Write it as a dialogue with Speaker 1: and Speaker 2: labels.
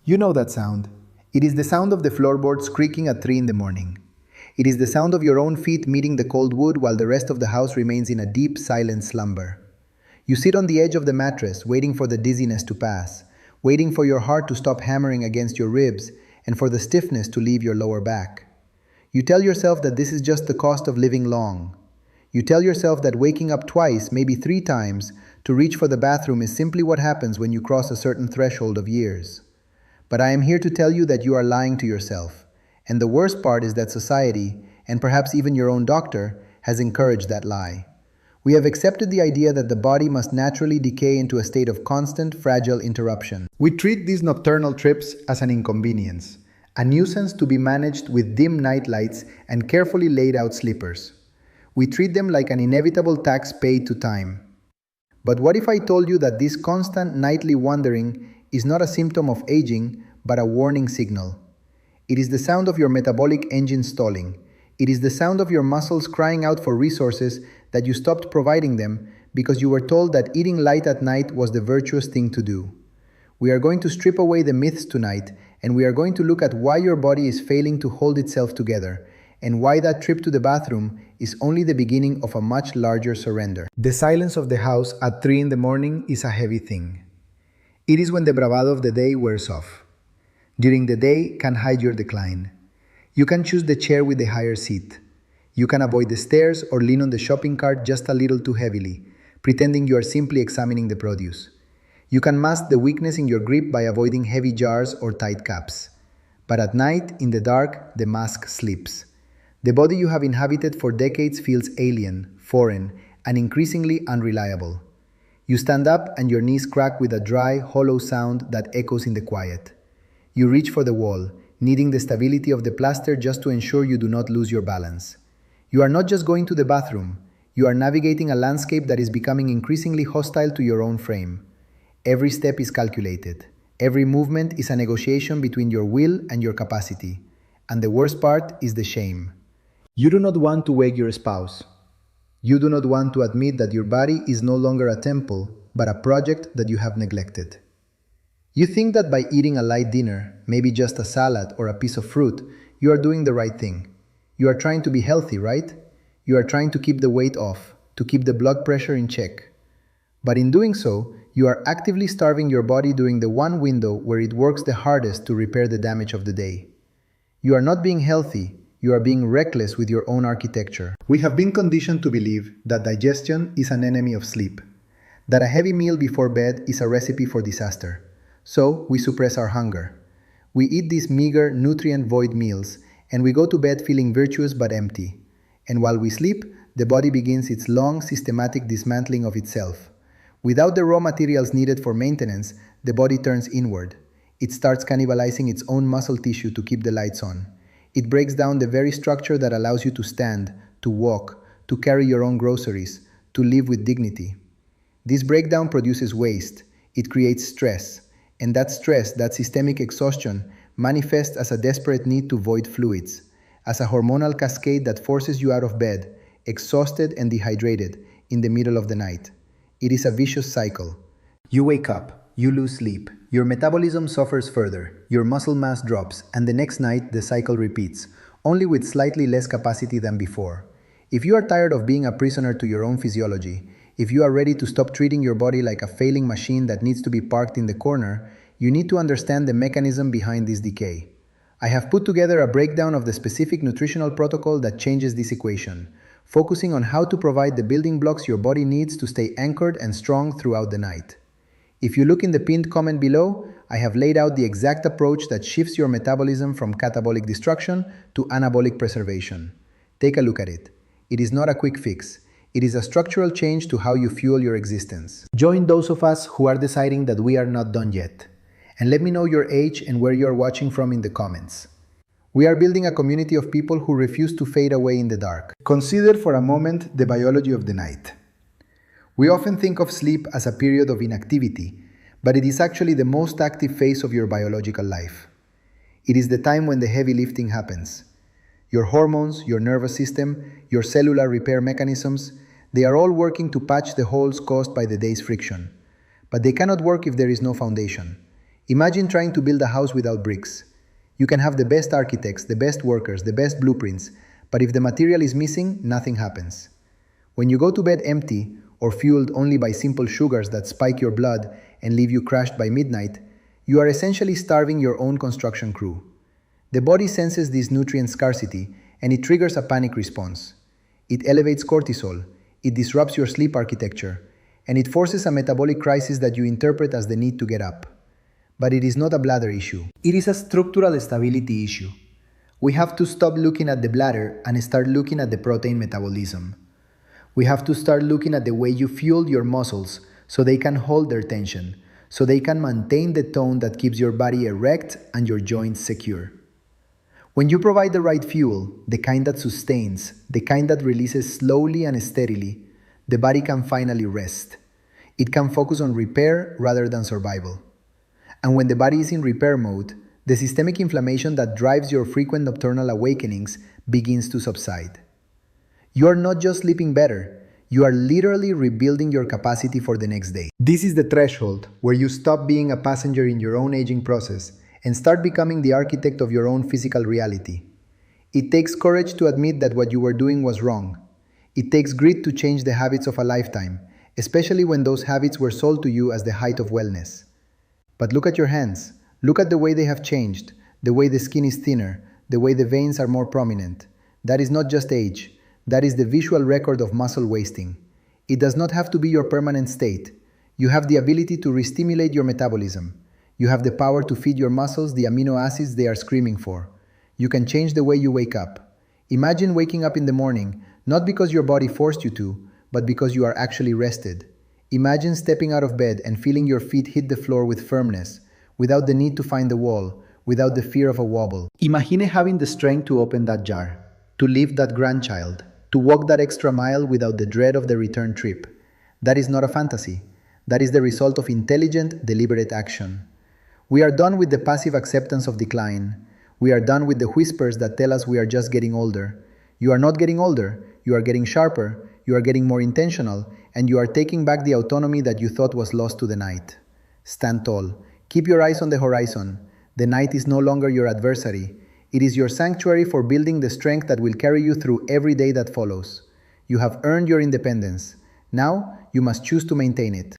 Speaker 1: You know that sound. It is the sound of the floorboards creaking at 3 in the morning. It is the sound of your own feet meeting the cold wood while the rest of the house remains in a deep, silent slumber. You sit on the edge of the mattress, waiting for the dizziness to pass, waiting for your heart to stop hammering against your ribs, and for the stiffness to leave your lower back. You tell yourself that this is just the cost of living long. You tell yourself that waking up twice, maybe three times, to reach for the bathroom is simply what happens when you cross a certain threshold of years. But I am here to tell you that you are lying to yourself. And the worst part is that society, and perhaps even your own doctor, has encouraged that lie. We have accepted the idea that the body must naturally decay into a state of constant, fragile interruption. We treat these nocturnal trips as an inconvenience, a nuisance to be managed with dim night lights and carefully laid out sleepers. We treat them like an inevitable tax paid to time. But what if I told you that this constant nightly wandering is not a symptom of aging, but a warning signal? It is the sound of your metabolic engine stalling. It is the sound of your muscles crying out for resources that you stopped providing them because you were told that eating light at night was the virtuous thing to do. We are going to strip away the myths tonight, and we are going to look at why your body is failing to hold itself together, and why that trip to the bathroom is only the beginning of a much larger surrender. The silence of the house at 3 in the morning is a heavy thing. It is when the bravado of the day wears off. During the day can hide your decline. You can choose the chair with the higher seat. You can avoid the stairs or lean on the shopping cart just a little too heavily, pretending you are simply examining the produce. You can mask the weakness in your grip by avoiding heavy jars or tight caps. But at night, in the dark, the mask slips. The body you have inhabited for decades feels alien, foreign, and increasingly unreliable. You stand up and your knees crack with a dry, hollow sound that echoes in the quiet. You reach for the wall, needing the stability of the plaster just to ensure you do not lose your balance. You are not just going to the bathroom, you are navigating a landscape that is becoming increasingly hostile to your own frame. Every step is calculated. Every movement is a negotiation between your will and your capacity. And the worst part is the shame. You do not want to wake your spouse. You do not want to admit that your body is no longer a temple, but a project that you have neglected. You think that by eating a light dinner, maybe just a salad or a piece of fruit, you are doing the right thing. You are trying to be healthy, right? You are trying to keep the weight off, to keep the blood pressure in check. But in doing so, you are actively starving your body during the one window where it works the hardest to repair the damage of the day. You are not being healthy, you are being reckless with your own architecture. We have been conditioned to believe that digestion is an enemy of sleep, that a heavy meal before bed is a recipe for disaster. So we suppress our hunger. We eat these meager, nutrient-void meals, and we go to bed feeling virtuous but empty. And while we sleep, the body begins its long, systematic dismantling of itself. Without the raw materials needed for maintenance, the body turns inward. It starts cannibalizing its own muscle tissue to keep the lights on. It breaks down the very structure that allows you to stand, to walk, to carry your own groceries, to live with dignity. This breakdown produces waste. It creates stress. And that stress, that systemic exhaustion, manifests as a desperate need to void fluids, as a hormonal cascade that forces you out of bed, exhausted and dehydrated, in the middle of the night. It is a vicious cycle. You wake up, you lose sleep, your metabolism suffers further, your muscle mass drops, and the next night the cycle repeats, only with slightly less capacity than before. If you are tired of being a prisoner to your own physiology, if you are ready to stop treating your body like a failing machine that needs to be parked in the corner, you need to understand the mechanism behind this decay. I have put together a breakdown of the specific nutritional protocol that changes this equation, focusing on how to provide the building blocks your body needs to stay anchored and strong throughout the night. If you look in the pinned comment below, I have laid out the exact approach that shifts your metabolism from catabolic destruction to anabolic preservation. Take a look at it. It is not a quick fix. It is a structural change to how you fuel your existence. Join those of us who are deciding that we are not done yet. And let me know your age and where you are watching from in the comments. We are building a community of people who refuse to fade away in the dark. Consider for a moment the biology of the night. We often think of sleep as a period of inactivity, but it is actually the most active phase of your biological life. It is the time when the heavy lifting happens. Your hormones, your nervous system, your cellular repair mechanisms, they are all working to patch the holes caused by the day's friction. But they cannot work if there is no foundation. Imagine trying to build a house without bricks. You can have the best architects, the best workers, the best blueprints, but if the material is missing, nothing happens. When you go to bed empty, or fueled only by simple sugars that spike your blood and leave you crashed by midnight, you are essentially starving your own construction crew. The body senses this nutrient scarcity and it triggers a panic response. It elevates cortisol, it disrupts your sleep architecture, and it forces a metabolic crisis that you interpret as the need to get up. But it is not a bladder issue. It is a structural stability issue. We have to stop looking at the bladder and start looking at the protein metabolism. We have to start looking at the way you fuel your muscles so they can hold their tension, so they can maintain the tone that keeps your body erect and your joints secure. When you provide the right fuel, the kind that sustains, the kind that releases slowly and steadily, the body can finally rest. It can focus on repair rather than survival. And when the body is in repair mode, the systemic inflammation that drives your frequent nocturnal awakenings begins to subside. You are not just sleeping better, you are literally rebuilding your capacity for the next day. This is the threshold where you stop being a passenger in your own aging process and start becoming the architect of your own physical reality. It takes courage to admit that what you were doing was wrong. It takes grit to change the habits of a lifetime, especially when those habits were sold to you as the height of wellness. But look at your hands. Look at the way they have changed, the way the skin is thinner, the way the veins are more prominent. That is not just age. That is the visual record of muscle wasting. It does not have to be your permanent state. You have the ability to re-stimulate your metabolism. You have the power to feed your muscles the amino acids they are screaming for. You can change the way you wake up. Imagine waking up in the morning, not because your body forced you to, but because you are actually rested. Imagine stepping out of bed and feeling your feet hit the floor with firmness, without the need to find the wall, without the fear of a wobble. Imagine having the strength to open that jar, to lift that grandchild, to walk that extra mile without the dread of the return trip. That is not a fantasy. That is the result of intelligent, deliberate action. We are done with the passive acceptance of decline. We are done with the whispers that tell us we are just getting older. You are not getting older. You are getting sharper. You are getting more intentional. And you are taking back the autonomy that you thought was lost to the night. Stand tall. Keep your eyes on the horizon. The night is no longer your adversary. It is your sanctuary for building the strength that will carry you through every day that follows. You have earned your independence. Now, you must choose to maintain it.